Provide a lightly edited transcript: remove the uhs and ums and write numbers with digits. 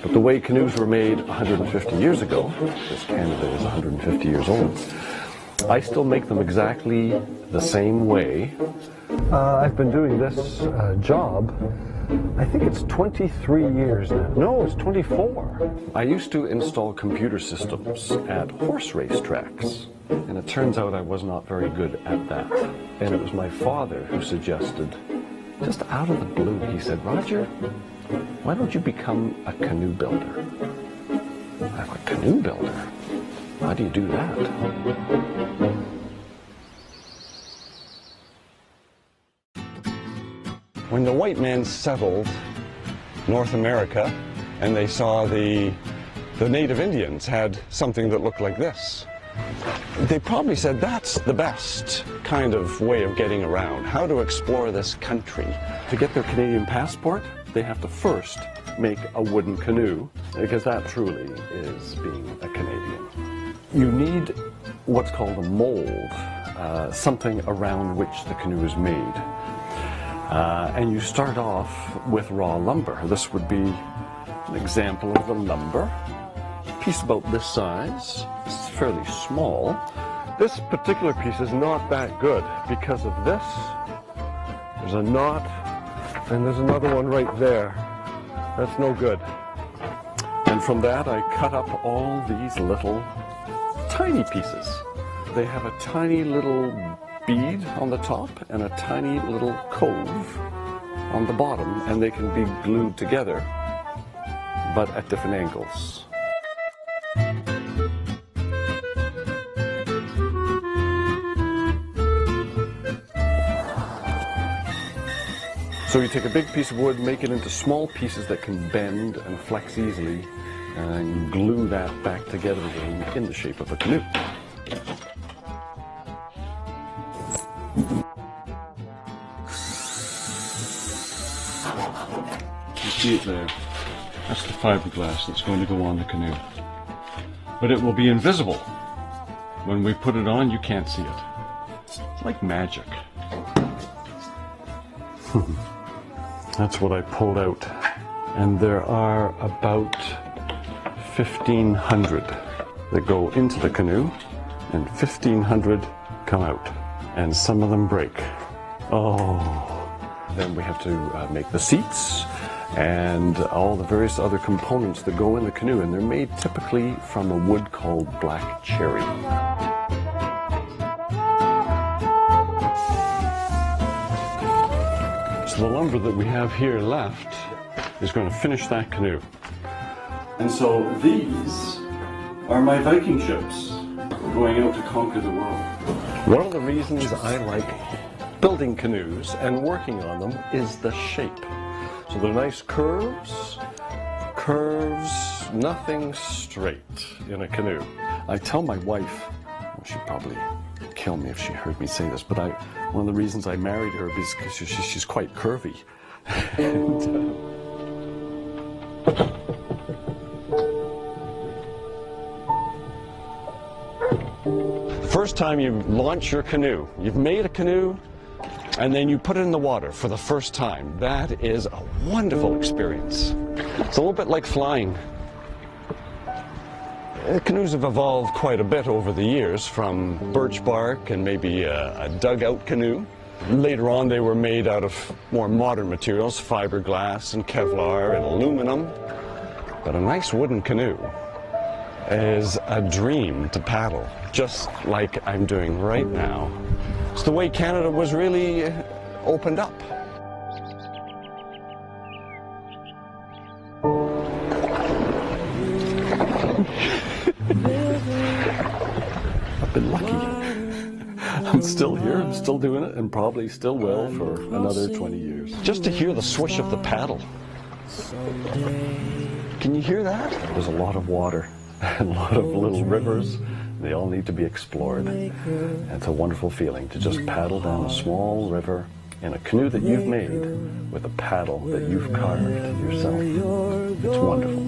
But the way canoes were made 150 years ago, because Canada is 150 years old, I still make them exactly the same way. I've been doing this job, I think it's 23 years now. No, it's 24. I used to install computer systems at horse race tracks, and it turns out I was not very good at that. And it was my father who suggested, just out of the blue, he said, "Roger, why don't you become a canoe builder?" I'm a canoe builder? How do you do that? When the white man settled North America and they saw the native Indians had something that looked like this, they probably said, that's the best kind of way of getting around, how to explore this country. To get their Canadian passport, they have to first make a wooden canoe, because that truly is being a Canadian. You need what's called a mold, something around which the canoe is made. And you start off with raw lumber. This would be an example of the lumber. A piece about this size. It's fairly small. This particular piece is not that good because of this. There's a knot, and there's another one right there. That's no good. And from that, I cut up all these little tiny pieces. They have a tiny little bead on the top and a tiny little cove on the bottom, and they can be glued together, but at different angles. So you take a big piece of wood, make it into small pieces that can bend and flex easily, and glue that back together again in the shape of a canoe. You see it there. That's the fiberglass that's going to go on the canoe. But it will be invisible. When we put it on, you can't see it. It's like magic. That's what I pulled out. And there are about 1,500 that go into the canoe, and 1,500 come out. And some of them break. Oh. Then we have to make the seats and all the various other components that go in the canoe, and they're made typically from a wood called black cherry. So the lumber that we have here left is going to finish that canoe. And so these are my Viking ships going out to conquer the world. One of the reasons I like building canoes and working on them is the shape. So they're nice curves, nothing straight in a canoe. I tell my wife, well, she'd probably kill me if she heard me say this, but one of the reasons I married her is because she's quite curvy. And, first time you launch your canoe, you've made a canoe, and then you put it in the water for the first time. That is a wonderful experience. It's a little bit like flying. Canoes have evolved quite a bit over the years, from birch bark and maybe a dugout canoe. Later on they were made out of more modern materials, fiberglass and Kevlar and aluminum. But a nice wooden canoe is a dream to paddle, just like I'm doing right now. It's the way Canada was really opened up. I've been lucky. I'm still here, I'm still doing it, and probably still will for another 20 years. Just to hear the swish of the paddle. Can you hear that? There's a lot of water and a lot of little rivers. They all need to be explored. And it's a wonderful feeling to just paddle down a small river in a canoe that you've made with a paddle that you've carved yourself. It's wonderful.